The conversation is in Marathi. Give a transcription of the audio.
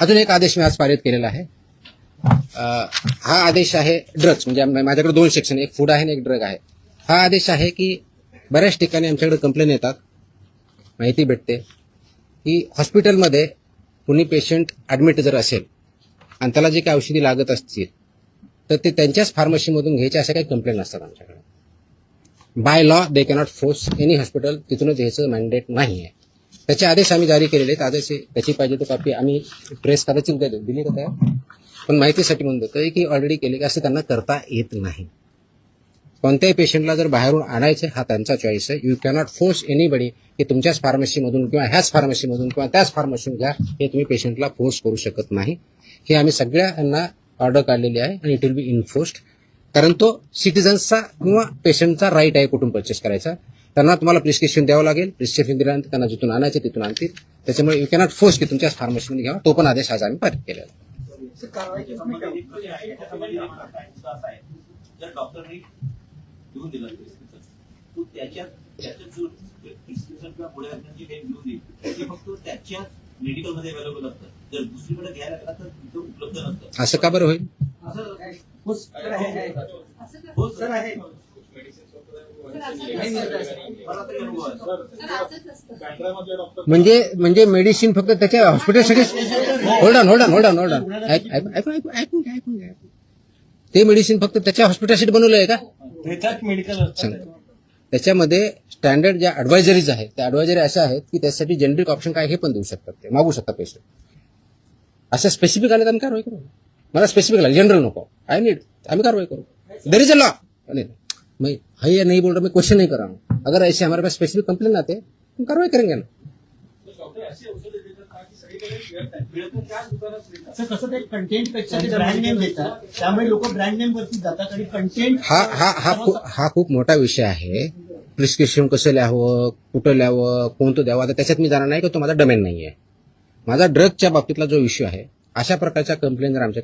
अजून एक आदेश मी आज पारित केलेला आहे. हा आदेश आहे ड्रग्स, म्हणजे माझ्याकडे 2 सेक्शन, एक फूड आहे आणि एक ड्रग आहे. हा आदेश आहे की बऱ्याच ठिकाणी आमच्याकडे कंप्लेन येतात, माहिती भेटते की हॉस्पिटलमध्ये कुणी पेशंट ॲडमिट जर असेल आणि त्याला जे काही औषधी लागत असतील तर ते त्यांच्याच फार्मसीमधून घ्यायचे, अशा काही कंप्लेंट असतात आमच्याकडे. By law they cannot force any hospital तिथूनच घ्यायचं मॅन्डेट नाही आहे. त्याचे आदेश आम्ही जारी केलेले आहेत. आदेश त्याची पाहिजे तो कॉपी आम्ही ट्रेस कदाचित दिली का त्या, पण माहितीसाठी म्हणून देतोय की ऑलरेडी केले की असं त्यांना करता येत नाही. कोणत्याही पेशंटला जर बाहेरून आणायचं हा त्यांचा चॉईस आहे. यू कॅनॉट फोर्स एनीबडी की तुमच्याच फार्मसीमधून किंवा ह्याच फार्मसीमधून किंवा त्याच फार्मसीमधून घ्या, हे तुम्ही पेशंटला फोर्स करू शकत नाही. हे आम्ही सगळ्यांना ऑर्डर काढलेली आहे आणि इट विल बी इन्फोर्स्ड, कारण तो सिटीजन्सचा किंवा पेशंटचा राईट आहे कुठून परचेस करायचा. त्यांना तुम्हाला प्रिस्क्रिप्शन द्यावं लागेल. प्रिस्क्रिप्शन दिल्यानंतर त्यांना जिथून आणायचे तिथून आणतील. त्याच्यामुळे यू कॅनॉट फोर्स की तुमच्याच फार्मसीमध्ये घ्यावा. तो पण आदेश आज आम्ही पारित केलेला आहे. जर डॉक्टरने घेऊन दिलं तो त्याच्यात जो प्रिस्क्रिप्शन किंवा पुढे जे काही घेऊन देईल ते फक्त त्याच्याच मेडिकलमध्ये अवेलेबल असतं. जर दुसरीकडे घ्यायला गेला तर तिथं उपलब्ध नसतं. असं का बरं होईल? म्हणजे मेडिसिन फक्त त्याच्या हॉस्पिटलसाठी. होल्ड ऑन ऐकून घ्या. ते मेडिसिन फक्त त्याच्या हॉस्पिटलसाठी बनवलं आहे का? मेडिकल त्याच्यामध्ये स्टँडर्ड ज्या ऍडवायझरीज आहेत त्या ऍडवायझरी अशा आहेत की त्यासाठी जेनेरिक ऑप्शन काय हे पण देऊ शकतात, ते मागू शकतात पेशंट. अशा स्पेसिफिक आले तर आम्ही कारवाई करू. मला स्पेसिफिक लागेल, जनरल नको. आम्ही कारवाई करू. There is a law. मैं है नहीं बोल रहा, मैं क्वेश्चन नहीं कर रहा हूँ. अगर ऐसे हमारे पास स्पेसिफिक कंप्लेन आते हम कार्रवाई करेंगे ना. कसं ते कंटेंट पेक्षा ते ब्रँड नेम देतात, त्यामुळे लोक ब्रँड नेम वरती जातात आणि कंटेंट हा खूप मोठा विषय आहे. प्रिस्क्रिप्शन कसं लिहावं, कुठं लिहावं, कोणतं द्यावं, आता त्याच्यात मी जाणार नाही की तो माझा डोमेन नाही आहे. माझा ड्रगच्या बाबतीतला जो इश्यू आहे, अशा प्रकारच्या कंप्लेंट जर आमच्याकडे